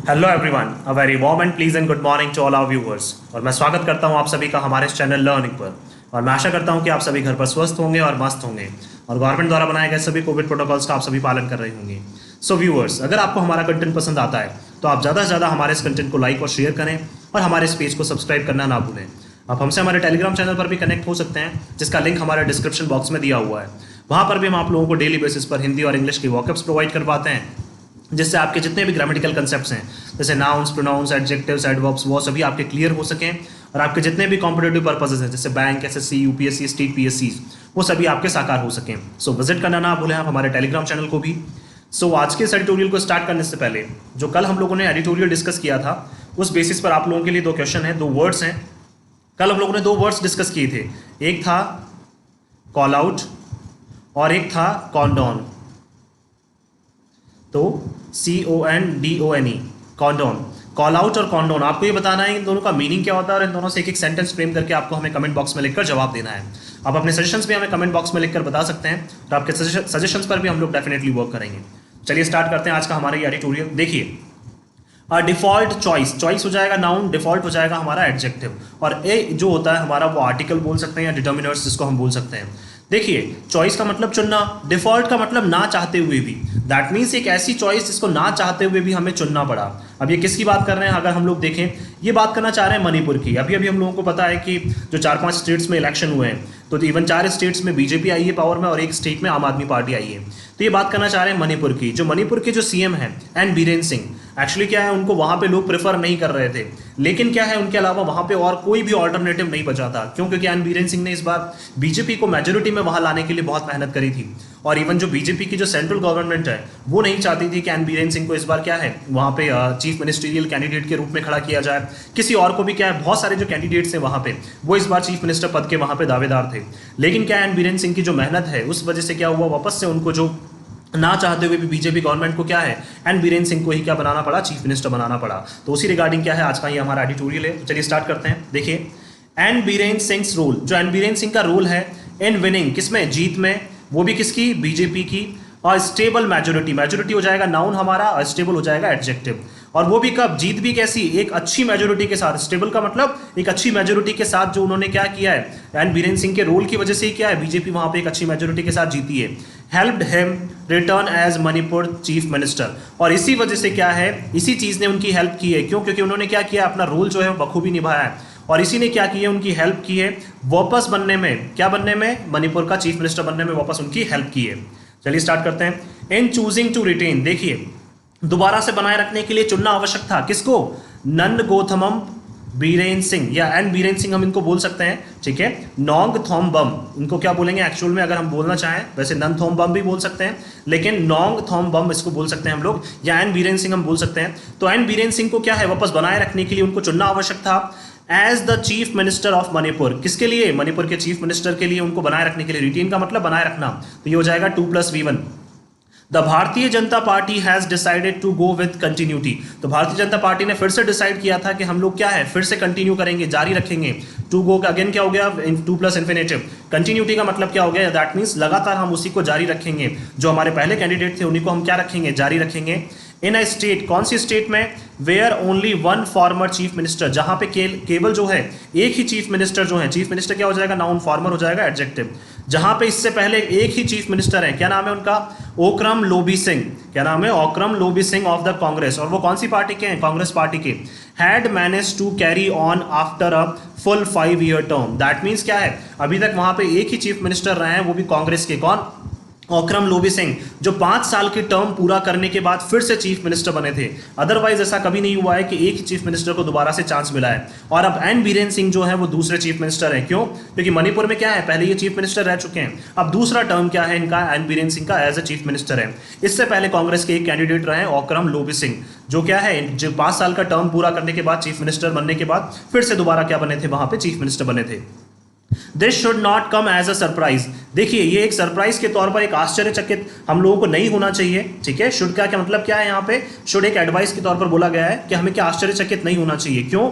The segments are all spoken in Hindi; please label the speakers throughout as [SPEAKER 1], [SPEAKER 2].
[SPEAKER 1] Hello everyone, a very warm and pleasant good morning to all our viewers. और मैं स्वागत करता हूं आप सभी का हमारे इस चैनल लर्निंग पर। और मैं आशा करता हूं कि आप सभी घर पर स्वस्थ होंगे और मस्त होंगे और गवर्नमेंट द्वारा बनाए गए सभी कोविड प्रोटोकॉल्स का आप सभी पालन कर रहे होंगे। सो व्यूअर्स, अगर आपको हमारा कंटेंट पसंद आता है तो आप ज़्यादा से ज़्यादा हमारे इस कंटेंट को लाइक और शेयर करें और हमारे इस पेज को सब्सक्राइब करना ना भूलें। आप हमसे हमारे टेलीग्राम चैनल पर भी कनेक्ट हो सकते हैं, जिसका लिंक हमारे डिस्क्रिप्शन बॉक्स में दिया हुआ है। वहाँ पर भी हम आप लोगों को डेली बेसिस पर हिंदी और इंग्लिश की वॉकअप्स प्रोवाइड करवाते हैं, जिससे आपके जितने भी ग्रामेटिकल कंसेप्ट्स हैं जैसे नाउन्स, प्रोनाउंस, एडजेक्टिव्स, एडवर्ब्स, वो सभी आपके क्लियर हो सकें और आपके जितने भी कॉम्पिटेटिव पर्पसेस हैं जैसे bank, SSC, UPSC, state PSC, वो सभी आपके साकार हो सकें। सो विजिट करना ना भूलें आप हमारे टेलीग्राम चैनल को भी। सो आज के इस एडिटोरियल को स्टार्ट करने से पहले जो कल हम लोगों ने एडिटोरियल डिस्कस किया था, उस बेसिस पर आप लोगों के लिए दो क्वेश्चन हैं, दो वर्ड्स हैं। कल हम लोगों ने दो वर्ड्स डिस्कस किए थे, एक था कॉल आउट और एक था कॉन्डोन। तो CONDONE, कॉन्डोन, कॉल आउट और कॉन्डोन। आपको ये बताना है इन दोनों का मीनिंग क्या होता है और इन दोनों से एक एक सेंटेंस फ्रेम करके आपको हमें कमेंट बॉक्स में लिखकर जवाब देना है। आप अपने सजेशंस भी हमें कमेंट बॉक्स में लिखकर बता सकते हैं और आपके सजेशंस पर भी हम लोग डेफिनेटली वर्क करेंगे। चलिए स्टार्ट करते हैं आज का हमारा ये एडिटोरियल। देखिए, डिफॉल्ट चॉइस, चॉइस हो जाएगा नाउन, डिफॉल्ट हो जाएगा हमारा एडजेक्टिव, और ए जो होता है हमारा वो आर्टिकल बोल सकते हैं या डिटर्मिनर्स जिसको हम बोल सकते हैं। देखिए, चॉइस का मतलब चुनना, डिफॉल्ट का मतलब ना चाहते हुए भी। दैट मीन्स एक ऐसी चॉइस जिसको ना चाहते हुए भी हमें चुनना पड़ा। अब ये किसकी बात कर रहे हैं? अगर हम लोग देखें, ये बात करना चाह रहे हैं मणिपुर की। अभी अभी हम लोगों को पता है कि जो 4-5 स्टेट्स में इलेक्शन हुए हैं, तो इवन 4 स्टेट्स में बीजेपी आई है पावर में और एक स्टेट में आम आदमी पार्टी आई है। तो ये बात करना चाह रहे हैं मणिपुर की। जो मणिपुर के जो सीएम हैं एन बीरेन सिंह, एक्चुअली क्या है, उनको वहां पे लोग प्रेफर नहीं कर रहे थे, लेकिन क्या है, उनके अलावा वहां पे और कोई भी ऑल्टरनेटिव नहीं बचा था। क्यों? क्योंकि एन बीरेन सिंह ने इस बार बीजेपी को मेजोरिटी में वहां लाने के लिए बहुत मेहनत करी थी। और इवन जो बीजेपी की जो सेंट्रल गवर्नमेंट है वो नहीं चाहती थी कि एन बीरेन सिंह को इस बार क्या है वहां पे चीफ मिनिस्ट्रियल कैंडिडेट के रूप में खड़ा किया जाए। किसी और को भी क्या है, बहुत सारे जो कैंडिडेट्स हैं वहां पे वो इस बार चीफ मिनिस्टर पद के वहां पे दावेदार थे। लेकिन क्या एन बीरेन सिंह की जो मेहनत है उस वजह से क्या हुआ, वापस से उनको जो ना चाहते हुए भी बीजेपी गवर्नमेंट को क्या है, एन बीरेन सिंह को ही क्या बनाना पड़ा, चीफ मिनिस्टर बनाना पड़ा। तो उसी रिगार्डिंग क्या है आज का ये हमारा एडिटोरियल है। तो चलिए स्टार्ट करते हैं। देखिए, एन बीरेन सिंह रोल, जो एन बीरेन सिंह का रोल है इन विनिंग, किसमें, जीत में, वो भी किसकी, बीजेपी की। और स्टेबल मेजोरिटी, मेजोरिटी हो जाएगा नाउन हमारा और स्टेबल हो जाएगा एडजेक्टिव। और वो भी कब, जीत भी कैसी, एक अच्छी मेजोरिटी के साथ। स्टेबल का मतलब एक अच्छी मेजोरिटी के साथ जो उन्होंने क्या किया है, एन बीरेन सिंह के रोल की वजह से ही क्या है, बीजेपी वहां पे एक अच्छी मेजोरिटी के साथ जीती है। Helped him return as Manipur chief minister, और इसी वजह से क्या है, इसी चीज ने उनकी हेल्प की है। क्यों? क्योंकि उन्होंने क्या किया, अपना रोल जो है बखूबी निभाया है और इसी ने क्या किया, उनकी हेल्प की है वापस बनने में, क्या बनने में, मणिपुर का चीफ मिनिस्टर बनने में वापस उनकी हेल्प की है। चलिए स्टार्ट करते हैं। इन चूजिंग टू रिटेन, देखिए दोबारा से बनाए रखने के लिए चुनना आवश्यक था, किसको, ननगोथमम बीरेन सिंह या एन बीरेन सिंह हम इनको बोल सकते हैं, ठीक है। नोंगथोम्बम इनको क्या बोलेंगे एक्चुअल में, अगर हम बोलना चाहें, वैसे ननथोम्बम भी बोल सकते हैं, लेकिन नोंगथोम्बम इसको बोल सकते हैं हम लोग, या एन बीरेन सिंह हम बोल सकते हैं। तो एन बीरेन सिंह को क्या है, वापस बनाए रखने के लिए उनको चुनना आवश्यक था as the chief minister of Manipur. किसके लिए, मणिपुर के चीफ मिनिस्टर के लिए उनको बनाए रखने के लिए। रिटेन का मतलब बनाए रखना, तो ये हो जाएगा 2+V1। The Bharatiya Janata party has decided to go with continuity, तो भारतीय जनता पार्टी ने फिर से डिसाइड किया था कि हम लोग क्या है, फिर से कंटिन्यू करेंगे, जारी रखेंगे। टू गो का अगेन क्या हो गया, 2+ इन्फिनेटिव। कंटिन्यूटी का मतलब क्या हो गया, दैट मीन्स लगातार हम उसी को जारी रखेंगे, जो हमारे पहले कैंडिडेट थे उन्हीं को हम क्या रखेंगे, जारी रखेंगे। इन अ स्टेट, कौन सी स्टेट में, where only one former chief minister, जहां पे केवल जो है एक ही चीफ मिनिस्टर जो है, चीफ मिनिस्टर क्या हो जाएगा, नाउन, फॉर्मर हो जाएगा एडजेक्टिव, जहां पे इससे पहले एक ही चीफ मिनिस्टर है, क्या नाम है उनका, ओक्रम लोबी सिंह। क्या नाम है, ओक्रम लोबी सिंह ऑफ द कांग्रेस, और वो कौन सी पार्टी के हैं, कांग्रेस पार्टी के। Had manage to carry on after a full 5-year term, that means क्या है, अभी तक वहां पे एक ही चीफ मिनिस्टर रहे हैं, वो भी कांग्रेस के, कौन, ओक्रम लोबी सिंह, जो 5 साल की टर्म पूरा करने के बाद फिर से चीफ मिनिस्टर बने थे। अदरवाइज ऐसा कभी नहीं हुआ है कि एक ही चीफ मिनिस्टर को दोबारा से चांस मिला है। और अब एन बीरेन सिंह जो है वो दूसरे चीफ मिनिस्टर हैं। क्यों? क्योंकि मणिपुर में क्या है, पहले ये चीफ मिनिस्टर रह चुके हैं, अब दूसरा टर्म क्या है इनका, एन बीरेन सिंह का एज ए चीफ मिनिस्टर है। इससे पहले कांग्रेस के एक कैंडिडेट रहे ओक्रम लोबी सिंह, जो क्या है, जो 5 साल का टर्म पूरा करने के बाद, चीफ मिनिस्टर बनने के बाद फिर से दोबारा क्या बने थे, वहां पे चीफ मिनिस्टर बने थे। This should not come as a surprise, देखिए ये एक सरप्राइज के तौर पर, एक आश्चर्यचकित हम लोगों को नहीं होना चाहिए, ठीक है। शुड का क्या मतलब क्या है, यहाँ पे शुड एक एडवाइस के तौर पर बोला गया है कि हमें क्या आश्चर्यचकित नहीं होना चाहिए। क्यों?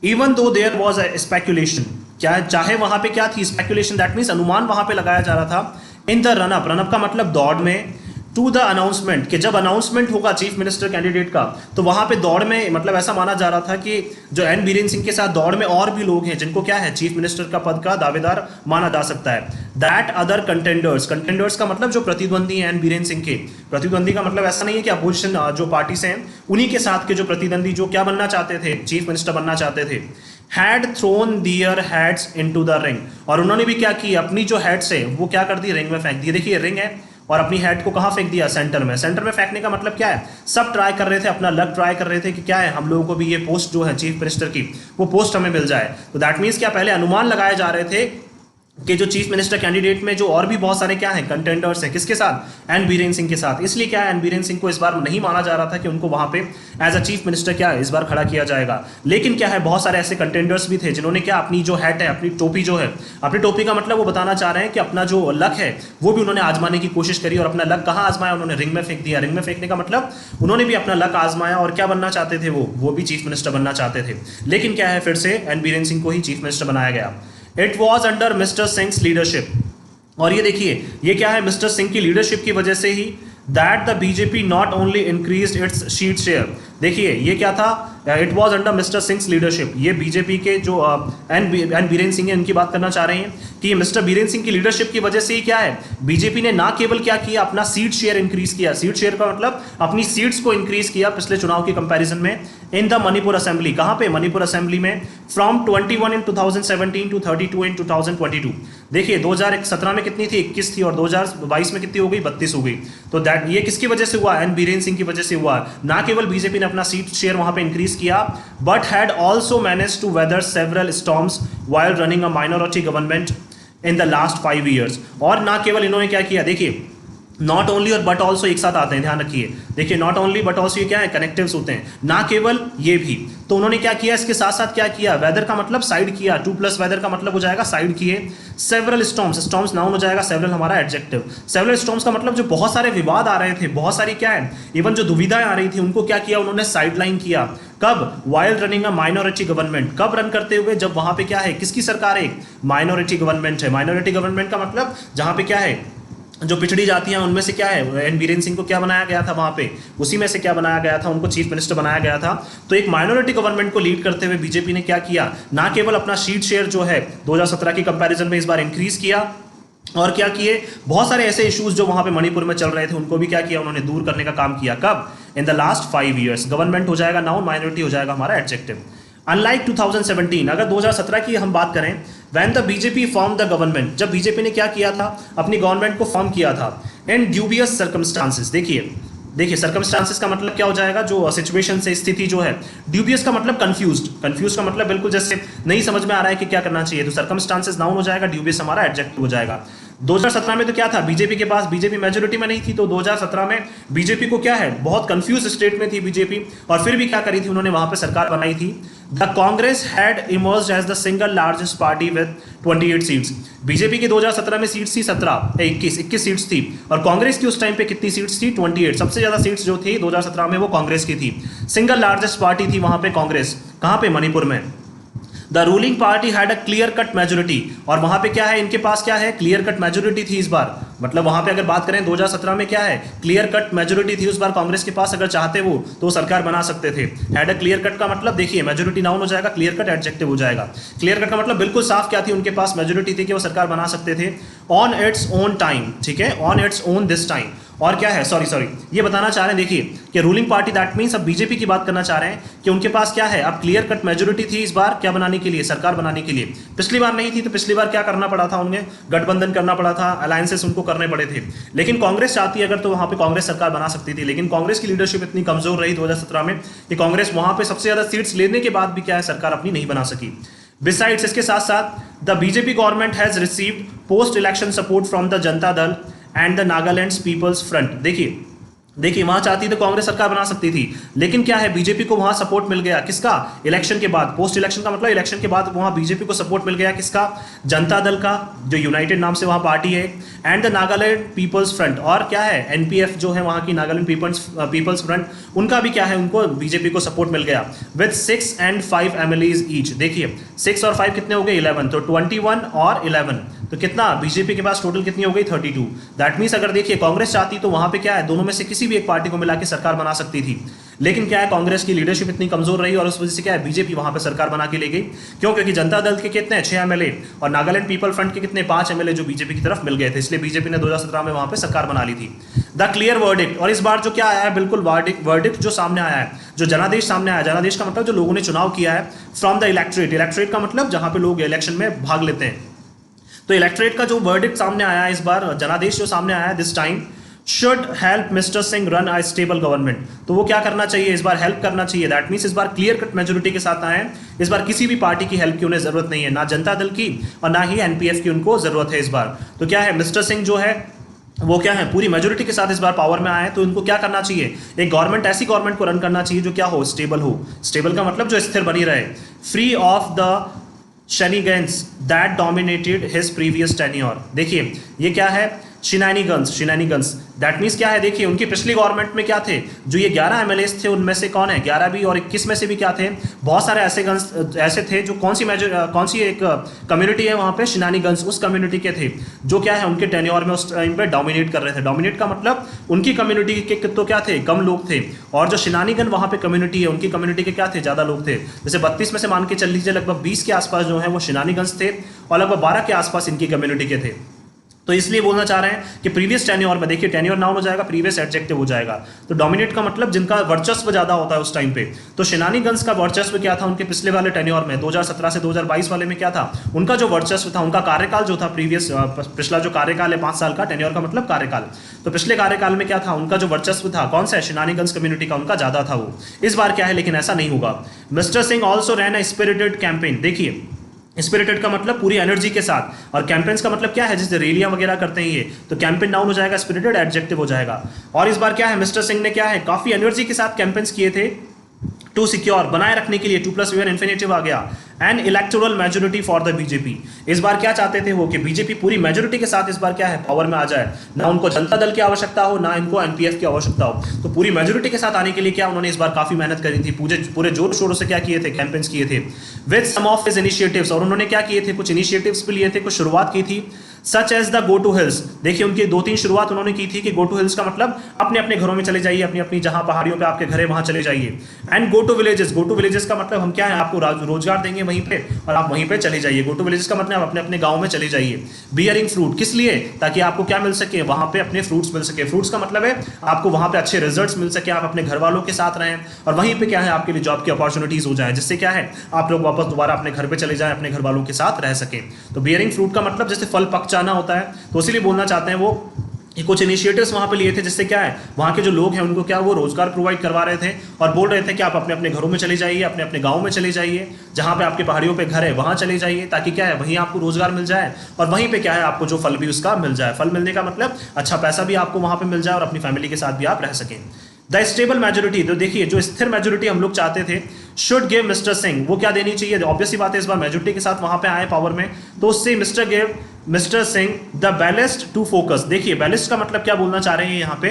[SPEAKER 1] Even though there was a speculation, क्या चाहे वहां पे क्या थी, स्पेक्यूलेशन, दैट मीन्स अनुमान वहां पे लगाया जा रहा था। इन द रनअप, रनअप का मतलब दौड़ में, टू द अनाउंसमेंट, कि जब अनाउंसमेंट होगा चीफ मिनिस्टर कैंडिडेट का, तो वहां पे दौड़ में, मतलब ऐसा माना जा रहा था कि जो एन बीरेन सिंह के साथ दौड़ में और भी लोग हैं जिनको क्या है, चीफ मिनिस्टर का पद का दावेदार माना जा सकता है। दैट अदर कंटेंडर्स, कंटेंडर्स का मतलब जो प्रतिद्वंदी हैं एन बीरेन सिंह के, प्रतिद्वंदी का मतलब ऐसा नहीं है कि अपोजिशन जो पार्टी से हैं उन्हीं के साथ के जो प्रतिद्वंदी जो क्या बनना चाहते थे, चीफ मिनिस्टर बनना चाहते थे, had thrown their hats into the ring, और उन्होंने भी क्या की, अपनी जो हैट्स है वो क्या कर दी, रिंग में फेंक दी। देखिए रिंग है और अपनी हैट को कहाँ फेंक दिया, सेंटर में। सेंटर में फेंकने का मतलब क्या है, सब ट्राई कर रहे थे, अपना लक ट्राई कर रहे थे कि क्या है, हम लोगों को भी ये पोस्ट जो है चीफ मिनिस्टर की, वो पोस्ट हमें मिल जाए। तो दैट मीन्स क्या, पहले अनुमान लगाए जा रहे थे कि जो चीफ मिनिस्टर कैंडिडेट में जो और भी बहुत सारे क्या हैं, कंटेंडर्स हैं, किसके साथ, एन बीरेन सिंह के साथ। इसलिए क्या है, एन बीरेन सिंह को इस बार नहीं माना जा रहा था कि उनको वहां पे एज अ चीफ मिनिस्टर क्या है इस बार खड़ा किया जाएगा। लेकिन क्या है, बहुत सारे ऐसे कंटेंडर्स भी थे जिन्होंने क्या, अपनी जो हैट है, अपनी टोपी जो है, अपनी टोपी का मतलब वो बताना चाह रहे हैं कि अपना जो लक है वो भी उन्होंने आजमाने की कोशिश करी, और अपना लक कहाँ आजमाया, उन्होंने रिंग में फेंक दिया। रिंग में फेंकने का मतलब उन्होंने भी अपना लक आजमाया, और क्या बनना चाहते थे वो भी चीफ मिनिस्टर बनना चाहते थे। लेकिन क्या है, फिर से एन बीरेन सिंह को ही चीफ मिनिस्टर बनाया गया। It was under mister Singh leadership, और ये देखिए ये क्या है, मिस्टर सिंह की लीडरशिप की वजह से ही that the BJP not only increase its seat share. देखिए ये क्या था, it was under mister Singh leadership, ये बीजेपी के जो एन बीरेन सिंह है इनकी बात करना चाह रहे हैं कि मिस्टर बीरेन सिंह की लीडरशिप की वजह से ही क्या है, बीजेपी ने ना केवल क्या किया, अपना सीट शेयर इंक्रीज किया। सीट शेयर का मतलब अपनी सीट्स को इंक्रीज किया पिछले चुनाव के कंपैरिजन में। इन द मणिपुर असेंबली, कहां पे, मणिपुर असेंबली में, फ्रॉम 21 इन 2017 टू 32 इन 2022। देखिए 2017 में कितनी थी, 21 थी, और 2022 में कितनी हो गई, 32 हो गई। तो दैट ये किसकी वजह से हुआ, एन बीरेन सिंह की वजह से हुआ। ना केवल बीजेपी ने अपना सीट शेयर वहां पे इंक्रीज किया, but had also manage to weather several storms while running a minority government in the last 5 years. और ना केवल इन्होंने क्या किया, देखिए नॉट ओनली और बट ऑल्सो एक साथ आते हैं, ध्यान रखिए। देखिए नॉट ओनली बट ऑल्सो ये क्या है, कनेक्टिव्स होते हैं, ना केवल ये भी। तो उन्होंने क्या किया, इसके साथ साथ क्या किया, वेदर का मतलब साइड किया, 2+ वेदर का मतलब हो जाएगा साइड किए। सेवरल स्टॉर्म्स, स्टॉर्म्स नाउन हो जाएगा, सेवरल हमारा एडजेक्टिव। सेवरल स्टॉर्म्स का मतलब जो बहुत सारे विवाद आ रहे थे, बहुत सारी क्या है, इवन जो दुविधाएं आ रही थी, उनको क्या किया, उन्होंने साइडलाइन किया। कब, while running a minority government, कब रन करते हुए, जब वहां पे क्या है, किसकी सरकार है, माइनॉरिटी गवर्नमेंट है। माइनॉरिटी गवर्नमेंट का मतलब जहां पे क्या है, जो पिछड़ी जातियां उनमें से क्या है, एन बीरेन सिंह को क्या बनाया गया था वहां पे, उसी में से क्या बनाया गया था, उनको चीफ मिनिस्टर बनाया गया था। तो एक माइनॉरिटी गवर्नमेंट को लीड करते हुए बीजेपी ने क्या किया, ना केवल अपना सीट शेयर जो है 2017 की कंपैरिजन में इस बार इंक्रीज किया, और क्या किए, बहुत सारे ऐसे इश्यूज जो वहां पे मणिपुर में चल रहे थे उनको भी क्या किया, उन्होंने दूर करने का काम किया। कब, इन द लास्ट 5 ईयर्स। गवर्नमेंट हो जाएगा नाउन, माइनॉरिटी हो जाएगा हमारा एडजेक्टिव। अनलाइक 2017, अगर 2017 की हम बात करें, when the BJP form the government, जब बीजेपी ने क्या किया था, अपनी गवर्नमेंट को फॉर्म किया था, इन ड्यूबियस सर्कमस्टांसेस। देखिए सर्कमस्टांसेस का मतलब क्या हो जाएगा, जो सिचुएशन से, स्थिति जो है। ड्यूबियस का मतलब कंफ्यूज्ड, कंफ्यूज का मतलब बिल्कुल जैसे नहीं समझ में आ रहा है कि क्या करना चाहिए, तो सर्कमस्टांसेस नाउन हो जाएगा, ड्यूबियस हमारा एडजेक्टिव हो जाएगा। 2017 में तो क्या था, बीजेपी के पास, बीजेपी मेजोरिटी में नहीं थी, तो 2017 में बीजेपी को क्या है, बहुत कंफ्यूज स्टेट में थी बीजेपी, और फिर भी क्या करी थी, उन्होंने वहां पे सरकार बनाई थी। The Congress had emerged as the single largest party with 28 seats. BJP की 2017 में सीट्स थी 21 सीट्स थी, और कांग्रेस की उस टाइम पे कितनी सीट्स थी, 28। सबसे ज्यादा सीट्स जो थी 2017 में वो कांग्रेस की थी। सिंगल लार्जेस्ट पार्टी थी वहां पे कांग्रेस, कहां पे, मणिपुर में। The ruling party had a clear cut majority, और वहां पे क्या है, इनके पास क्या है, क्लियर कट मेजोरिटी थी इस बार। मतलब वहां पे अगर बात करें 2017 में क्या है, क्लियर कट मेजोरिटी थी उस बार कांग्रेस के पास, अगर चाहते वो तो सरकार बना सकते थे। हैड अ क्लियर कट का मतलब देखिए, मेजोरिटी नाउन हो जाएगा, क्लियर कट एडजेक्टिव हो जाएगा। क्लियर कट का मतलब बिल्कुल साफ क्या थी, उनके पास मेजोरिटी थी कि वो सरकार बना सकते थे ऑन इट्स ओन टाइम, ठीक है, on its own this time. और क्या है, सॉरी ये बताना चाह रहे हैं, देखिए कि रूलिंग पार्टी, दैट मींस अब बीजेपी की बात करना चाह रहे हैं कि उनके पास क्या है, अब क्लियर कट मेजोरिटी थी इस बार क्या बनाने के लिए, सरकार बनाने के लिए। पिछली बार नहीं थी, तो पिछली बार क्या करना पड़ा था, उन्हें गठबंधन करना पड़ा था, अलायंसेस उनको करने पड़े थे। लेकिन कांग्रेस चाहती अगर तो वहां पे कांग्रेस सरकार बना सकती थी, लेकिन कांग्रेस की लीडरशिप इतनी कमजोर रही 2017 में कि कांग्रेस वहां पे सबसे ज्यादा सीट्स लेने के बाद भी क्या है, सरकार अपनी नहीं बना सकी। बिसाइड्स, इसके साथ साथ the BJP government has received post election support from the Janata Dal and the Nagaland people's front. देखिए देखिए वहां चाहती तो कांग्रेस सरकार बना सकती थी, लेकिन क्या है बीजेपी को वहां सपोर्ट मिल गया, किसका? इलेक्शन के बाद, पोस्ट इलेक्शन का मतलब इलेक्शन के बाद वहां बीजेपी को सपोर्ट मिल गया, किसका? जनता दल का, जो यूनाइटेड नाम से वहां पार्टी है, and the Nagaland people's front, और क्या है एनपीएफ जो है वहां की नागालैंड पीपल्स फ्रंट, उनका भी क्या है, उनको बीजेपी को सपोर्ट मिल गया विद 6 and 5 एमएलएज ईच। देखिए 6 और 5 कितने हो गए? 11, तो 21 और 11, तो कितना बीजेपी के पास टोटल कितनी हो गई? 32। दैट मीन्स अगर देखिए कांग्रेस चाहती तो वहां पे क्या है, दोनों में से किसी भी एक पार्टी को मिला के सरकार बना सकती थी, लेकिन क्या है कांग्रेस की लीडरशिप इतनी कमजोर रही और उस वजह से क्या है बीजेपी वहां पे सरकार बना के ले गई। क्यों? क्योंकि जनता दल के कितने 6 एमएलए और नागालैंड पीपल फ्रंट के कितने 5 एमएलए जो बीजेपी की तरफ मिल गए थे, इसलिए बीजेपी ने 2017 में वहां पे सरकार बना ली थी। द क्लियर वर्डिक्ट, और इस बार जो क्या आया है, बिल्कुल वर्डिक्ट जो सामने आया है, जो जनादेश सामने आया, जनादेश का मतलब जो लोगों ने चुनाव किया है, फ्रॉम द इलेक्ट्रेट, इलेक्ट्रेट का मतलब जहां पे लोग इलेक्शन में भाग लेते हैं, तो इलेक्ट्रेट का जो वर्डिक्ट सामने आया है इस बार, जनादेश जो सामने आया है this time, should help mister Singh run a stable government, तो वो क्या करना चाहिए इस बार? हेल्प करना चाहिए। दैट मीन्स इस बार क्लियर कट मेजोरिटी के साथ आए हैं, इस बार किसी भी पार्टी की हेल्प की उन्हें जरूरत नहीं है, ना जनता दल की और ना ही एनपीएफ की उनको जरूरत है इस बार। तो क्या है मिस्टर सिंह जो है वो क्या है पूरी मेजोरिटी के साथ इस बार पावर में आए हैं, तो इनको क्या करना चाहिए? एक गवर्नमेंट, ऐसी गवर्नमेंट को रन करना चाहिए जो क्या हो? स्टेबल हो। स्टेबल का मतलब जो स्थिर बनी रहे, free of the shenanigans that dominated his previous tenure। देखिए ये क्या है? शिनानीगंस, दैट मीन्स क्या है? देखिए उनकी पिछली गवर्नमेंट में क्या थे, जो ये 11 एमएलएस थे उनमें से कौन है 11 भी और 21 में से भी क्या थे, बहुत सारे ऐसे थे जो कौन सी एक कम्युनिटी है वहाँ पे, शिनानीगंस, उस कम्युनिटी के थे जो क्या है उनके टेन्योर में उस टाइम पे डोमिनेट कर रहे थे। डोमिनेट का मतलब उनकी कम्युनिटी के तो क्या थे, कम लोग थे, और जो शिनानीगन वहाँ पे कम्युनिटी है उनकी कम्युनिटी के क्या थे, ज़्यादा लोग थे। जैसे 32 में से मान के चल लीजिए लगभग 20 के आसपास जो है वो शिनानीगंस थे और लगभग 12 के आसपास इनकी कम्युनिटी के थे। तो इसलिए बोलना चाह रहे हैं कि प्रीवियस टेन्योर में, देखिए टेन्योर नाउन हो जाएगा, प्रीवियस एडजेक्टिव हो जाएगा, तो डोमिनेट का मतलब जिनका वर्चस्व ज्यादा होता है उस टाइम पे। तो शिनानीगंज का वर्चस्व क्या था उनके पिछले वाले टेन्योर में, 2017 से 2022 वाले में क्या था उनका जो वर्चस्व था, उनका कार्यकाल जो था प्रीवियस, पिछला जो कार्यकाल है 5 साल का, टेन्योर का मतलब कार्यकाल, तो पिछले कार्यकाल में क्या था उनका जो वर्चस्व था, कौन सा है, शिनानीगंज कम्युनिटी का, उनका ज्यादा था वो। इस बार क्या है लेकिन ऐसा नहीं होगा। मिस्टर सिंह ऑल्सो रैन अ स्पिरिटेड कैंपेन। देखिए स्पिरिटेड का मतलब पूरी एनर्जी के साथ, और कैंपेन्स का मतलब क्या है, जैसे रैलियां वगैरह करते हैं ये, तो कैंपेन नाउन हो जाएगा, स्पिरिटेड एडजेक्टिव हो जाएगा। और इस बार क्या है मिस्टर सिंह ने क्या है काफी एनर्जी के साथ कैंपेन्स किए थे, टू सिक्योर, बनाए रखने के लिए, 2+1 इन्फिनेटिव आ गया, and electoral majority for the BJP. इस बार क्या चाहते थे वो कि बीजेपी पूरी मेजोरिटी के साथ इस बार क्या है पावर में आ जाए, ना उनको जनता दल की आवश्यकता हो ना इनको एनपीएफ की आवश्यकता हो, तो पूरी मेजोरिटी के साथ आने के लिए क्या उन्होंने इस बार काफी मेहनत करी थी, पूरे जोर शोरों से क्या किए थे, कैंपेन्स किए थे with some of his initiatives, और उन्होंने क्या किए थे, कुछ इनिशिएटिव्स भी लिए थे, कुछ शुरुआत की थी, such as the go to hills. देखिए उनकी 2-3 शुरुआत उन्होंने की थी कि गो टू हिल्स का मतलब अपने अपने घरों में चले जाइए, अपनी अपनी जहां पहाड़ियों पे आपके घर है वहां चले जाइए, and go to villages, go to villages का मतलब हम क्या है आपको रोजगार देंगे वहीं पे और आप वहीं पे चले जाइए, गो टू विलेजेस का मतलब आप अपने अपने गांव में चले जाइए। बियरिंग फ्रूट, किस लिए, ताकि आपको क्या मिल सके वहां पे अपने फ्रूट्स मिल सके, फ्रूट्स का मतलब है आपको वहां पे अच्छे रिजल्ट्स मिल सके, आप अपने घर वालों के साथ रहें और वहीं पे क्या है आपके लिए जॉब की अपॉर्चुनिटीज हो जाए, जिससे क्या है आप लोग वापस दोबारा अपने घर पे चले जाएं, अपने घर वालों के साथ रह सके। तो बियरिंग फ्रूट का मतलब जैसे फल पक जाना होता है, तो इसीलिए बोलना चाहते हैं वो कि कुछ इनिशिएटिव्स वहां पे लिए थे, जिससे क्या है वहां के जो लोग हैं उनको क्या वो रोजगार प्रोवाइड करवा रहे थे और बोल रहे थे कि आप अपने अपने घरों में चले जाइए, अपने अपने गांव में चले जाइए, जहां पे आपके पहाड़ियों पे घर है वहां चले जाइए, ताकि क्या है वहीं आपको रोजगार मिल जाए और वहीं पे क्या है आपको जो फल भी उसका मिल जाए। फल मिलने का मतलब अच्छा पैसा भी आपको वहां पे मिल जाए और अपनी फैमिली के साथ भी आप रह सकें। द स्टेबल मेजोरिटी, तो देखिए जो स्थिर मेजोरिटी हम लोग चाहते थे, शुड गिव मिस्टर सिंह, वो क्या देनी चाहिए, ऑब्वियसली बात है इस बार मेजोरिटी के साथ वहां पे आए पावर में, तो उससे mister Singh the ballast to focus. देखिए बैलेस्ट का मतलब क्या बोलना चाह रहे हैं यहाँ पे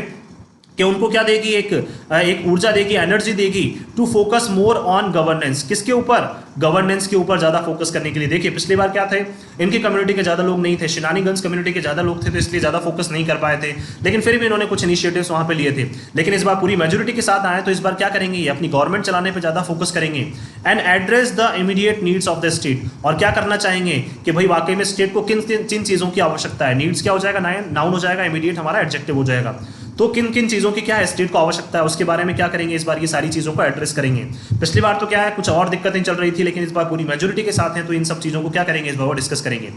[SPEAKER 1] कि उनको क्या देगी, एक ऊर्जा देगी, एनर्जी देगी, to focus more on governance, किसके ऊपर, गवर्नेंस के ऊपर ज्यादा फोकस करने के लिए। देखिए पिछली बार क्या थे, इनकी कम्युनिटी के ज्यादा लोग नहीं थे, शिनानीगंज कम्युनिटी के ज्यादा लोग थे, तो इसलिए ज्यादा फोकस नहीं कर पाए थे, लेकिन फिर भी इन्होंने कुछ इनिशिएटिव्स वहां पे लिए थे। लेकिन इस बार पूरी मेजोरिटी के साथ आए तो इस बार क्या करेंगे, ये अपनी गवर्नमेंट चलाने पर ज्यादा फोकस करेंगे, and address the immediate needs of the state, और क्या करना चाहेंगे कि भाई वाकई में स्टेट को किन किन चीजों की आवश्यकता है, नीड्स क्या हो जाएगा, नाउन हो जाएगा, इमीडिएट हमारा एडजेक्टिव हो जाएगा, तो किन किन चीज़ों की क्या है स्टेट को आवश्यकता है उसके बारे में क्या करेंगे, इस बार ये सारी चीज़ों को एड्रेस करेंगे। पिछली बार तो क्या है कुछ और दिक्कतें चल रही थी, लेकिन इस बार पूरी मेजोरिटी के साथ हैं तो इन सब चीज़ों को क्या करेंगे इस बार वो डिस्कस करेंगे।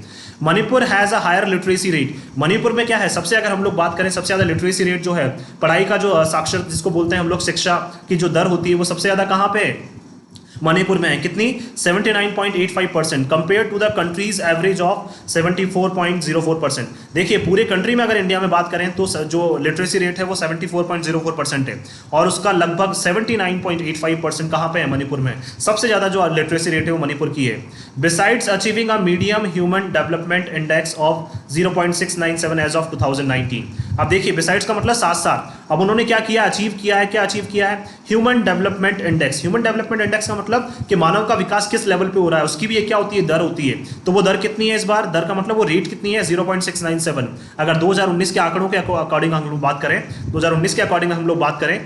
[SPEAKER 1] Manipur has a higher literacy rate, Manipur में क्या है सबसे, अगर हम लोग बात करें सबसे ज़्यादा लिटरेसी रेट जो है, पढ़ाई का जो साक्षर जिसको बोलते हैं हम लोग, शिक्षा की जो दर होती है वो सबसे ज़्यादा कहाँ पे है, मणिपुर में है कितनी 79.85% compare to the country's average of 74.04%। देखिए पूरे कंट्री में अगर इंडिया में बात करें तो जो लिटरेसी रेट है वो 74.04% है और उसका लगभग 79.85% कहाँ पे है मणिपुर में। सबसे ज़्यादा जो लिटरेसी रेट है वो मणिपुर की है। Besides achieving a medium human development index of 0.697 as of 2019। अब देखिए बिसाइड्स का मतलब साथ साथ अब उन्होंने क्या किया, अचीव किया है, क्या अचीव किया है, human development index. Human development index का मतलब कि मानव का विकास किस लेवल पे हो रहा है, उसकी भी एक क्या होती है, दर होती है। तो वो दर कितनी है इस बार, दर का मतलब वो रेट कितनी है 0.697। अगर 2019 के आंकड़ों के अकॉर्डिंग हम लोग बात करें, 2019 के अकॉर्डिंग हम लोग बात करें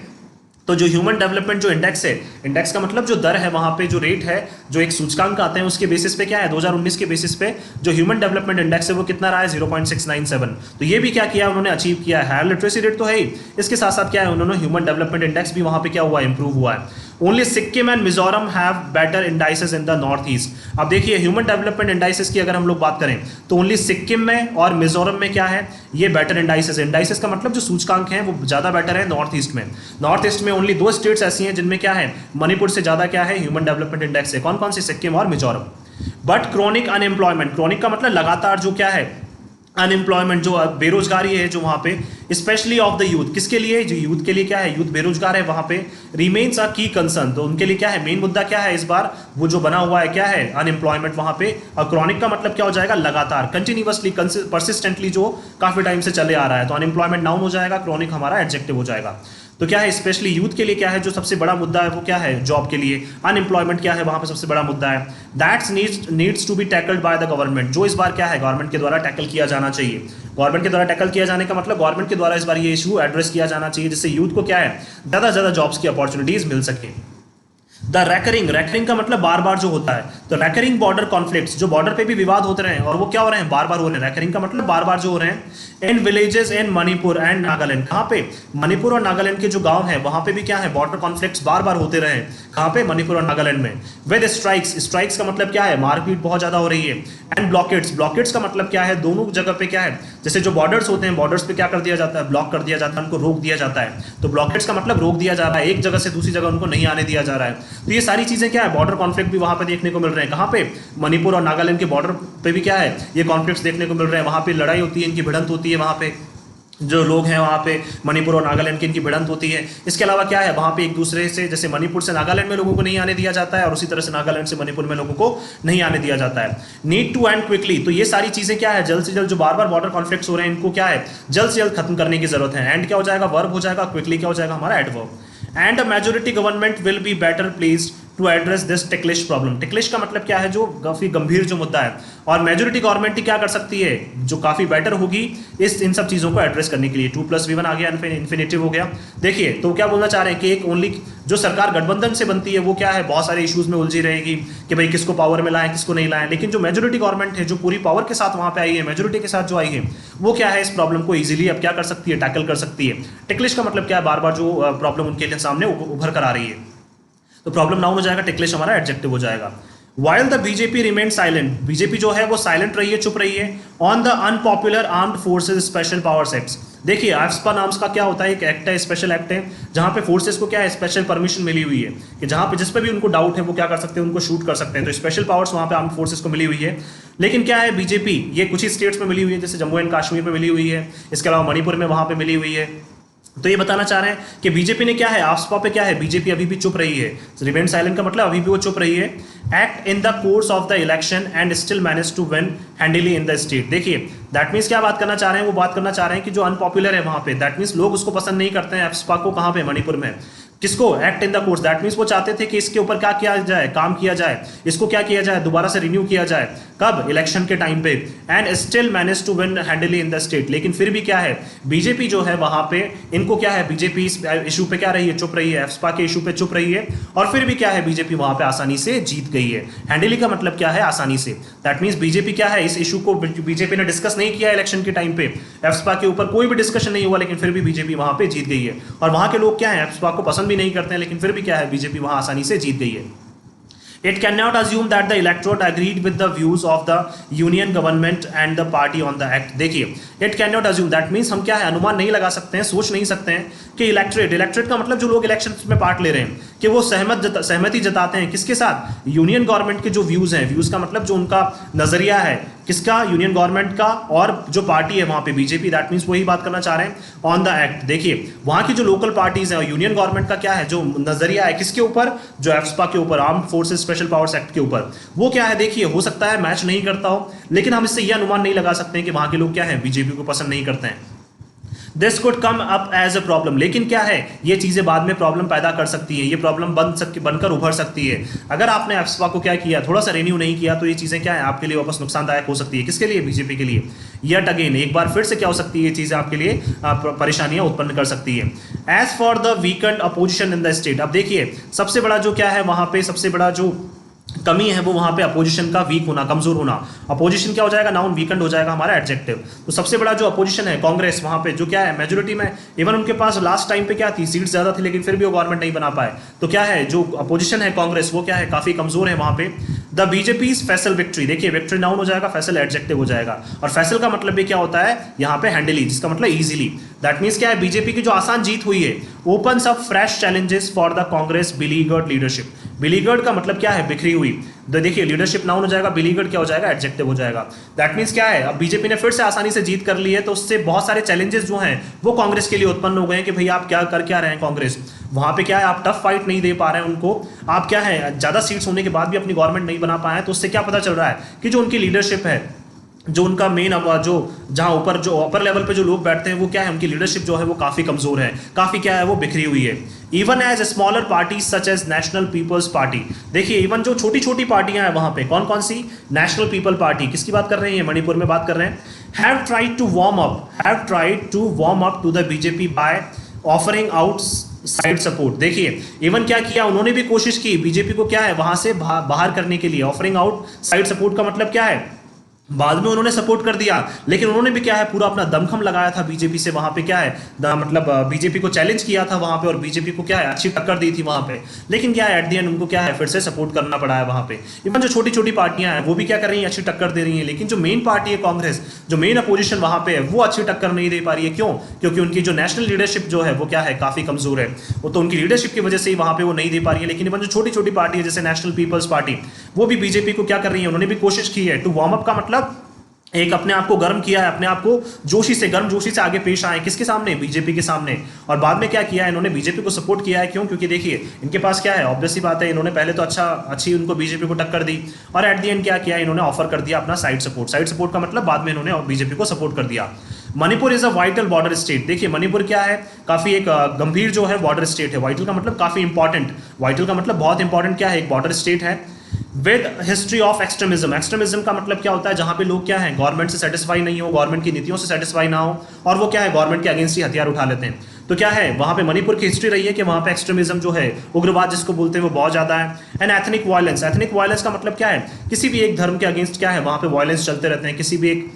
[SPEAKER 1] तो जो ह्यूमन डेवलपमेंट जो इंडेक्स है, इंडेक्स का मतलब जो दर है वहां पे जो रेट है, जो एक सूचकांक आते हैं उसके बेसिस पे क्या है 2019 के बेसिस पे जो ह्यूमन डेवलपमेंट इंडेक्स है वो कितना रहा है 0.697। तो ये भी क्या किया उन्होंने, अचीव किया है। हायर लिटरेसी रेट तो है ही, इसके साथ साथ क्या है उन्होंने ह्यूमन डेवलपमेंट इंडेक्स भी वहां पे क्या हुआ, इंप्रूव हुआ है। Only Sikkim and Mizoram have better indices in the north east. अब देखिए ह्यूमन डेवलपमेंट इंडाइसेस की अगर हम लोग बात करें तो ओनली सिक्किम में और मिजोरम में क्या है, ये बेटर इंडाइसेस। इंडाइसेस का मतलब जो सूचकांक है वो ज्यादा बेटर है नॉर्थ ईस्ट में। नॉर्थ ईस्ट में ओनली 2 स्टेट्स ऐसी हैं जिनमें क्या है मणिपुर से ज्यादा क्या है ह्यूमन डेवलपमेंट इंडेक्स है। कौन कौन सी, सिक्किम और Mizoram. But chronic unemployment, chronic का मतलब लगातार जो क्या है अनएम्प्लॉयमेंट, जो बेरोजगारी है जो वहाँ पे स्पेशली ऑफ द यूथ, किसके लिए, जो यूथ के लिए क्या है, यूथ बेरोजगार है वहाँ पे, रिमेन्स अ की कंसर्न। तो उनके लिए क्या है मेन मुद्दा क्या है इस बार, वो जो बना हुआ है क्या है अनएम्प्लॉयमेंट वहाँ पे। और क्रॉनिक का मतलब क्या हो जाएगा, लगातार, कंटिन्यूअसली, परसिस्टेंटली जो काफी टाइम से चले आ रहा है। तो अनएम्प्लॉयमेंट नाउन हो जाएगा, क्रॉनिक हमारा एडजेक्टिव हो जाएगा। तो क्या है स्पेशली यूथ के लिए क्या है जो सबसे बड़ा मुद्दा है वो क्या है, जॉब के लिए अनएम्प्लॉयमेंट क्या है वहां पे सबसे बड़ा मुद्दा है। That's needs to be tackled by the government, जो इस बार क्या है गवर्नमेंट के द्वारा टैकल किया जाना चाहिए। गवर्नमेंट के द्वारा टैकल किया जाने का मतलब गवर्नमेंट के द्वारा इस बार ये इशू एड्रेस किया जाना चाहिए जिससे यूथ को क्या है ज्यादा ज्यादा जॉब्स की अपॉर्चुनिटीज मिल सके। द रैकरिंग, रैकरिंग का मतलब बार बार जो होता है, तो रैकरिंग बॉर्डर कॉन्फ्लिक्ट्स, जो बॉर्डर पे भी विवाद होते रहे हैं और वो क्या हो रहे हैं बार बार हो रहे हैं। रैकरिंग का मतलब बार बार जो हो रहे हैं। In villages in Manipur and Nagaland, कहाँ पे मणिपुर और नागालैंड के जो गांव है वहां पे भी क्या है बॉर्डर कॉन्फ्लिक्ट्स बार बार होते रहे हैं। कहाँ पे, मणिपुर और नागालैंड में। विद स्ट्राइक्स, स्ट्राइक्स का मतलब क्या है मारपीट बहुत ज्यादा हो रही है। एंड ब्लॉकेट्स, ब्लॉकेट्स का मतलब क्या है दोनों जगह पे क्या है, जैसे जो बॉर्डर्स होते हैं बॉर्डर्स पे क्या कर दिया जाता है, ब्लॉक कर दिया जाता है, उनको रोक दिया जाता है। तो ब्लॉकेट्स का मतलब रोक दिया जा रहा है, एक जगह से दूसरी जगह उनको नहीं आने दिया जा रहा है। तो ये सारी चीजें क्या है बॉर्डर कॉन्फ्लिक्ट भी वहां पे देखने को मिल रहे हैं। कहाँ पे, मणिपुर और नागालैंड के बॉर्डर पे भी क्या है ये कॉन्फ्लिक्ट्स देखने को मिल रहे हैं। वहां पे लड़ाई होती है, इनकी भिड़ंत होती है, वहां पे जो लोग हैं वहाँ पे मणिपुर और नागालैंड की इनकी भिड़ंत होती है। इसके अलावा क्या है वहाँ पे एक दूसरे से, जैसे मणिपुर से नागालैंड में लोगों को नहीं आने दिया जाता है और उसी तरह से नागालैंड से मणिपुर में लोगों को नहीं आने दिया जाता है। नीड टू एंड क्विकली, तो ये सारी चीजें क्या है जल्द से जल्द जो बार बार बॉर्डर कॉन्फ्लिक्ट्स हो रहे हैं इनको क्या है जल्द से जल्द खत्म करने की जरूरत है। एंड क्या हो जाएगा, वर्ब हो जाएगा, क्विकली क्या हो जाएगा हमारा adverb. And a majority government will be better placed to address this ticklish problem. Ticklish का मतलब क्या है जो काफी गंभीर जो मुद्दा है, और मेजोरिटी गवर्नमेंट ही क्या कर सकती है जो काफी बेटर होगी इस इन सब चीजों को एड्रेस करने के लिए। 2+V1 आ गया, इन्फिनेटिव हो गया। देखिए तो क्या बोलना चाह रहे हैं कि एक ओनली जो सरकार गठबंधन से बनती है वो क्या है बहुत सारे इश्यूज में उलझी रहेगी कि भाई किसको पावर में लाएं किसको नहीं लाएं। लेकिन जो मेजोरिटी गवर्नमेंट है जो पूरी पावर के साथ वहां पे आई है, मेजोरिटी के साथ जो आई है, वो क्या है इस प्रॉब्लम को इजीली अब क्या कर सकती है, टैकल कर सकती है। टिकलिश का मतलब क्या है बार बार जो प्रॉब्लम उनके सामने उभर कर आ रही है। तो प्रॉब्लम नाउन हो जाएगा, टिकलिश हमारा एडजेक्टिव हो जाएगा। While the BJP remained silent, BJP जो है वो साइलेंट रही है, चुप रही है on the unpopular armed forces special powers act. देखिए आफ्स्पा नाम्स का क्या होता है, एक एक्ट है, स्पेशल एक्ट है, जहां पे फोर्सेस को क्या है स्पेशल परमिशन मिली हुई है कि जहां पे जिस पे भी उनको डाउट है वो क्या कर सकते हैं, उनको शूट कर सकते हैं। तो स्पेशल पावर्स वहां पे आर्म्ड फोर्सेस को मिली हुई है। लेकिन क्या है बीजेपी ये कुछ ही स्टेट्स में मिली हुई है, जैसे जम्मू एंड कश्मीर में मिली हुई है, इसके अलावा मणिपुर में वहां पे मिली हुई है। तो ये बताना चाह रहे हैं कि बीजेपी ने क्या है आफ्स्पा पे क्या है बीजेपी अभी भी चुप रही है। रिमेन साइलेंट का मतलब अभी भी वो चुप रही है। Act in the course of the election and still manage to win handily in the state. देखिए दैट मीन्स क्या बात करना चाह रहे हैं, वो बात करना चाह रहे हैं कि जो अनपॉपुलर है वहां पे, दैट मीन्स लोग उसको पसंद नहीं करते हैं आफ्स्पा को। कहां पे, मणिपुर में। किसको, act in the course, that means वो चाहते थे कि इसके ऊपर क्या किया जाए, काम किया जाए, इसको क्या किया जाए दोबारा से रिन्यू किया जाए। कब, इलेक्शन के टाइम पे। And still manage to win handily in the state, लेकिन फिर भी क्या है बीजेपी जो है वहां पे इनको क्या है, बीजेपी इस इशू पे क्या रही है, चुप रही है, एफ्स्पा के इशू पे चुप रही है, और फिर भी क्या है बीजेपी वहां पे आसानी से जीत गई है। हैंडली का मतलब क्या है, आसानी से। दैट मीन्स बीजेपी क्या है इस इशू को बीजेपी ने डिस्कस नहीं किया इलेक्शन के टाइम पे, एफ्स्पा के ऊपर कोई भी डिस्कशन नहीं हुआ, लेकिन फिर भी बीजेपी वहां पे जीत गई है। और वहां के लोग क्या है एफ्स्पा को पसंद भी नहीं करते हैं, लेकिन फिर भी क्या है बीजेपी वहां आसानी से जीत गई है। It cannot assume that the electorate agreed with the views of the union government and the party on the act. देखिए, it cannot assume, that means हम क्या है, अनुमान नहीं लगा सकते हैं, सोच नहीं सकते हैं कि इलेक्टोरेट का मतलब जो लोग इलेक्शन में पार्ट ले रहे हैं कि वो सहमति जताते हैं किसके साथ, यूनियन गवर्नमेंट के जो व्यूज हैं, व्यूज का मतलब जो उनका नजरिया है किसका, यूनियन गवर्नमेंट का, और जो पार्टी है वहां पे बीजेपी, दैट मींस वही बात करना चाह रहे हैं ऑन द एक्ट। देखिए वहां की जो लोकल पार्टीज हैं, यूनियन गवर्नमेंट का क्या है जो नजरिया है किसके ऊपर, जो एफ्स्पा के ऊपर, armed forces special powers act के ऊपर, वो क्या है, देखिए हो सकता है मैच नहीं करता हो, लेकिन हम इससे यह अनुमान नहीं लगा सकते हैं कि वहां के लोग क्या है, बीजेपी को पसंद नहीं करते हैं। This could come up as a problem, लेकिन क्या है, ये चीजें बाद में प्रॉब्लम पैदा कर सकती है, ये प्रॉब्लम बनकर उभर सकती है। अगर आपने एफ्स्पा को क्या किया, थोड़ा सा रिन्यू नहीं किया, तो ये चीजें क्या है आपके लिए वापस नुकसानदायक हो सकती है। किसके लिए, बीजेपी के लिए। यट अगेन एक बार फिर से क्या हो सकती है, ये चीजें आपके लिए परेशानियां उत्पन्न कर सकती है। As for the weakened opposition in the state, अब देखिए सबसे बड़ा जो क्या है वहां पे, सबसे बड़ा जो कमी है वो वहां पे अपोजिशन का वीक होना, कमजोर होना। अपोजिशन क्या हो जाएगा, नाउन, वीकेंड हो जाएगा हमारा एडजेक्टिव। तो सबसे बड़ा जो अपोजिशन है कांग्रेस, वहां पे जो क्या है मेजोरिटी में, इवन उनके पास लास्ट टाइम पे क्या थी, सीट्स ज्यादा थी, लेकिन फिर भी वो गवर्नमेंट नहीं बना पाए। तो क्या है, जो अपोजिशन है कांग्रेस, वो क्या है, काफी कमजोर है वहां पे। द बीजेपीज फैसल विक्ट्री, देखिए विक्ट्री नाउन हो जाएगा, फैसल एडजेक्टिव हो जाएगा, और फैसल का मतलब भी क्या होता है यहाँ पे, हैंडली, जिसका मतलब इजीली। दैट मींस क्या है, बीजेपी की जो आसान जीत हुई है, opens up fresh challenges for the Congress beleaguered leadership. Beleaguered का मतलब क्या है, बिखरी हुई। तो देखिए लीडरशिप नाउन हो जाएगा, बिलीगर्ड क्या हो जाएगा, एडजेक्टिव हो जाएगा। दैट मींस क्या है, अब बीजेपी ने फिर से आसानी से जीत कर ली है, तो उससे बहुत सारे चैलेंजेस जो हैं वो कांग्रेस के लिए उत्पन्न हो गए हैं कि भाई आप क्या कर क्या रहे हैं कांग्रेस, वहां पे क्या है, आप टफ फाइट नहीं दे पा रहे हैं उनको, आप क्या है ज्यादा सीट्स होने के बाद भी अपनी गवर्नमेंट नहीं बना पाए। तो उससे क्या पता चल रहा है कि जो उनकी लीडरशिप है, जो उनका मेन जो जहां ऊपर जो अपर लेवल पे जो लोग बैठते हैं, वो क्या है, उनकी लीडरशिप जो है वो काफी कमजोर है, काफी क्या है वो बिखरी हुई है। Even as smaller party such as National People's Party, देखिए इवन जो छोटी छोटी पार्टियां हैं वहां पे, कौन कौन सी, नेशनल पीपल पार्टी, किसकी बात कर रहे हैं, मणिपुर में बात कर रहे हैं। Have tried to warm up to the BJP by offering outside support. देखिए इवन क्या किया, उन्होंने भी कोशिश की बीजेपी को क्या है वहां से बाहर करने के लिए। ऑफरिंग आउट साइड सपोर्ट का मतलब क्या है, बाद में उन्होंने सपोर्ट कर दिया, लेकिन उन्होंने भी क्या है पूरा अपना दमखम लगाया था बीजेपी से, वहां पे क्या है मतलब बीजेपी को चैलेंज किया था वहां पे, और बीजेपी को क्या है अच्छी टक्कर दी थी वहां पे, लेकिन क्या है एट द एंड उनको क्या है फिर से सपोर्ट करना पड़ा है वहां पे। इवन जो छोटी छोटी पार्टियां हैं वो भी क्या कर रही हैं, अच्छी टक्कर दे रही हैं, लेकिन जो मेन पार्टी है कांग्रेस, जो मेन अपोजिशन वहां पे है, वो अच्छी टक्कर नहीं दे पा रही है। क्यों, क्योंकि उनकी जो नेशनल लीडरशिप जो है वो क्या है काफी कमजोर है, वो तो उनकी लीडरशिप की वजह से ही वहां पे वो नहीं दे पा रही है। लेकिन इवन जो छोटी छोटी पार्टी है जैसे नेशनल पीपल्स पार्टी, वो भी बीजेपी को क्या कर रही है, उन्होंने भी कोशिश की है टू वार्म अप का मतलब एक अपने आप को गर्म किया है, अपने आप को गर्म जोशी से आगे पेश आए, किसके सामने, बीजेपी के सामने। और बाद में क्या किया है, इन्होंने बीजेपी को सपोर्ट किया है। क्यों, क्योंकि देखिए इनके पास क्या है, ऑब्वियस सी बात है, इन्होंने पहले तो अच्छी उनको बीजेपी को टक्कर दी, और एट द एंड क्या किया, इन्होंने ऑफर कर दिया अपना साइड सपोर्ट का मतलब बाद में इन्होंने बीजेपी को सपोर्ट कर दिया। Manipur is a vital border state, देखिए मणिपुर क्या है, काफी एक गंभीर जो है बॉर्डर स्टेट है। वाइटल का मतलब काफी इंपॉर्टेंट, वाइटल का मतलब बहुत इंपॉर्टेंट क्या है, एक बॉर्डर स्टेट है। With history of extremism, extremism का मतलब क्या होता है, जहां पे लोग क्या है गवर्नमेंट से सेटिस्फाई नहीं हो, गवर्नमेंट की नीतियों से सेटिस्फाई ना हो, और वो क्या है गवर्नमेंट के अगेंस्ट ही हथियार उठा लेते हैं। तो क्या है वहां पे मणिपुर की हिस्ट्री रही है कि वहां पे एक्सट्रीमिज्म जो है, उग्रवाद जिसको बोलते हैं, वो बहुत ज्यादा है। And ethnic violence, ethnic violence का मतलब क्या है, किसी भी एक धर्म के अगेंस्ट क्या है वहां पे वायलेंस चलते रहते हैं, किसी भी एक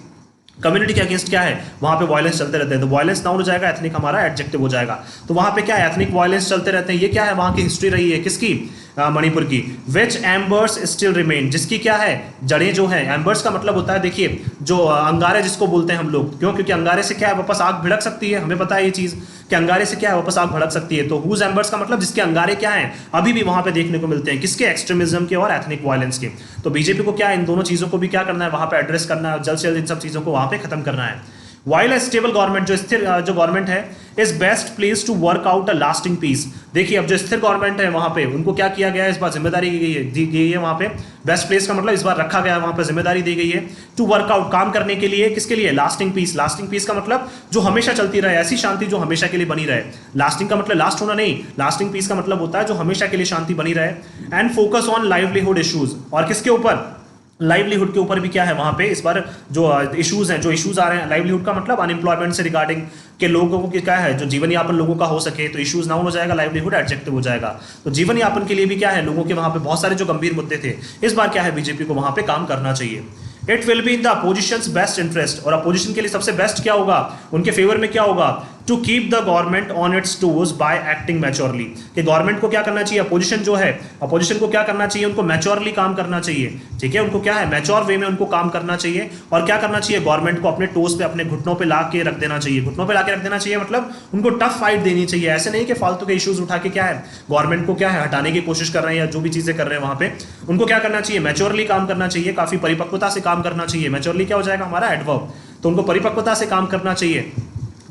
[SPEAKER 1] कम्युनिटी के अगेंस्ट क्या है वहां पे वायलेंस चलते रहते हैं। तो वायलेंस नाउन हो जाएगा, एथनिक हमारा एडजेक्टिव हो जाएगा। तो वहां पे क्या है, एथनिक वायलेंस चलते रहते हैं। ये क्या है, वहां की हिस्ट्री रही है, किसकी, मणिपुर की। विच एम्बर्स स्टिल रिमेन, जिसकी क्या है जड़ें जो है, एम्बर्स का मतलब होता है देखिए जो अंगारे जिसको बोलते हैं हम लोग, क्यों, क्योंकि अंगारे से क्या है वापस आग भिड़क सकती है, हमें पता है ये चीज कि अंगारे से क्या है वापस आग भड़क सकती है। तो हुज एम्बर्स का मतलब जिसके अंगारे क्या है अभी भी वहां पे देखने को मिलते हैं, किसके, एक्सट्रीमिज्म के और एथनिक वायलेंस के। तो बीजेपी को क्या है इन दोनों चीजों को भी क्या करना है वहां पे एड्रेस करना है, जल्द से जल्द इन सब चीजों को वहां पे खत्म करना है। वाइल स्टेबल गवर्नमेंट, जो स्थिर जो गवर्नमेंट है, is best place to work out a lasting peace. देखिए अब जो स्थिर गवर्नमेंट है वहां पे उनको क्या किया गया है, इस बार जिम्मेदारी दी गई है वहां पे, बेस्ट प्लेस का मतलब इस बार रखा गया है वहां पे, जिम्मेदारी दी गई है टू वर्क आउट, काम करने के लिए, किसके लिए, लास्टिंग पीस। लास्टिंग पीस का मतलब जो हमेशा चलती रहे, ऐसी शांति जो हमेशा के लिए बनी रहे। लास्टिंग का मतलब लास्ट होना नहीं, लास्टिंग पीस का मतलब होता है जो हमेशा के लिए शांति बनी रहे। And focus on livelihood issues, और किसके ऊपर, लाइवलीहुड के ऊपर भी क्या है वहां पे इस बार जो इश्यूज हैं, जो इश्यूज आ रहे हैं, लाइवलीहुड का मतलब अनएम्प्लॉयमेंट से रिगार्डिंग के लोगों को क्या है, जो जीवन यापन लोगों का हो सके, तो इश्यूज नाउन हो जाएगा, लाइवलीहुड एडजेक्टिव हो जाएगा। तो जीवन यापन के लिए भी क्या है, लोगों के वहां पे बहुत सारे जो गंभीर मुद्दे थे, इस बार क्या है बीजेपी को वहां पे काम करना चाहिए। It will be in the oppositions best interest, और अपोजिशन के लिए सबसे बेस्ट क्या होगा, उनके फेवर में क्या होगा, to keep the government on its toes by acting maturely, कि गवर्नमेंट को क्या करना चाहिए, अपोजिशन जो है, अपोजिशन को क्या करना चाहिए, उनको मैच्योरली काम करना चाहिए, ठीक है, उनको क्या है, मैच्योर वे में उनको काम करना चाहिए। और क्या करना चाहिए, गवर्नमेंट को अपने टोस पे, अपने घुटनों पे ला के रख देना चाहिए। घुटनों पे ला के रख देना चाहिए मतलब उनको टफ फाइट देनी चाहिए। ऐसे नहीं कि फालतू के इश्यूज उठा के क्या है गवर्नमेंट को क्या है हटाने की कोशिश कर रहे हैं या जो भी चीजें कर रहे हैं वहां पे, उनको क्या करना चाहिए, मैच्योरली काम करना चाहिए, काफी परिपक्वता से काम करना चाहिए। मैच्योरली क्या हो जाएगा हमारा एडवर्ब, तो उनको परिपक्वता से काम करना चाहिए।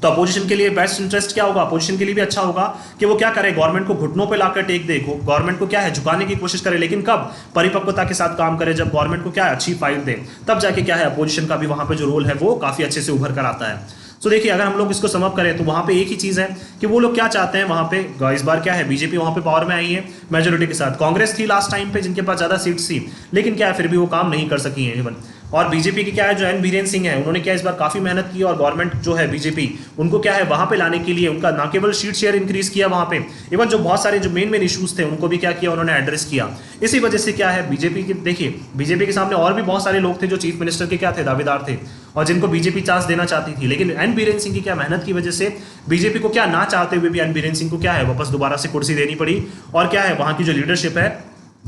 [SPEAKER 1] तो अपोजिशन के लिए बेस्ट इंटरेस्ट क्या होगा, अपोजिशन के लिए भी अच्छा होगा कि वो क्या करे, गवर्नमेंट को घुटनों पे लाकर टेक दे, गवर्नमेंट को क्या है झुकाने की कोशिश करे, लेकिन कब, परिपक्वता के साथ काम करे, जब गवर्नमेंट को क्या है अच्छी फाइट दे, तब जाके क्या है अपोजिशन का भी वहां पे जो रोल है वो काफी अच्छे से उभर कर आता है। तो देखिए अगर हम लोग इसको सम अप करें तो वहां पे एक ही चीज है कि वो लोग क्या चाहते हैं वहां पे, इस बार क्या है बीजेपी वहां पे पावर में आई है मेजोरिटी के साथ। कांग्रेस थी लास्ट टाइम पे जिनके पास ज्यादा सीट्स थी, लेकिन क्या है फिर भी वो काम नहीं कर सकी है इवन। और बीजेपी की क्या है जो एन बीरेन सिंह है, उन्होंने क्या इस बार काफी मेहनत की और गवर्नमेंट जो है बीजेपी उनको क्या है वहां पे लाने के लिए उनका ना केवल सीट शेयर इंक्रीज किया वहां पे, इवन जो बहुत सारे जो मेन इश्यूज थे उनको भी क्या किया उन्होंने एड्रेस किया। इसी वजह से क्या है बीजेपी की, देखिए बीजेपी के सामने और भी बहुत सारे लोग थे जो चीफ मिनिस्टर के क्या थे दावेदार थे और जिनको बीजेपी चांस देना चाहती थी, लेकिन एन बीरेन सिंह की क्या मेहनत की वजह से बीजेपी को क्या ना चाहते हुए भी एन बीरेन सिंह को क्या है वापस दोबारा से कुर्सी देनी पड़ी। और क्या है वहां की जो लीडरशिप है,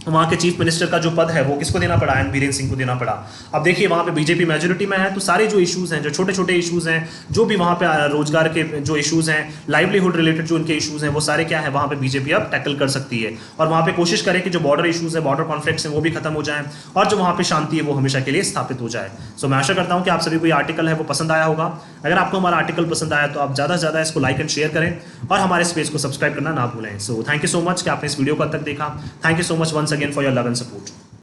[SPEAKER 1] वहां के चीफ मिनिस्टर का जो पद है वो किसको देना पड़ा, एन बीरेन सिंह को देना पड़ा। अब देखिए वहां पे बीजेपी मेजोरिटी में है तो सारे जो इश्यूज हैं, जो छोटे छोटे इश्यूज हैं, जो भी वहां पे रोजगार के जो इश्यूज हैं, लाइवलीहुड रिलेटेड जो उनके इश्यूज हैं, वो सारे क्या है वहां पे बीजेपी अब टैकल कर सकती है और वहां पे कोशिश करे कि जो बॉर्डर इश्यूज है, बॉर्डर कॉन्फ्लिक्ट्स हैं वो भी खत्म हो जाए और जो वहां पे शांति है वो हमेशा के लिए स्थापित हो जाए। सो मैं आशा करता हूं कि आप सभी को ये आर्टिकल है वो पसंद आया होगा। अगर आपको हमारा आर्टिकल पसंद आया तो आप ज्यादा से ज्यादा इसको लाइक एंड शेयर करें और हमारे इस पेज को सब्सक्राइब करना ना भूलें। So thank you so much कि आपने इस वीडियो को अब तक देखा। Thank you so much once again for your love and support.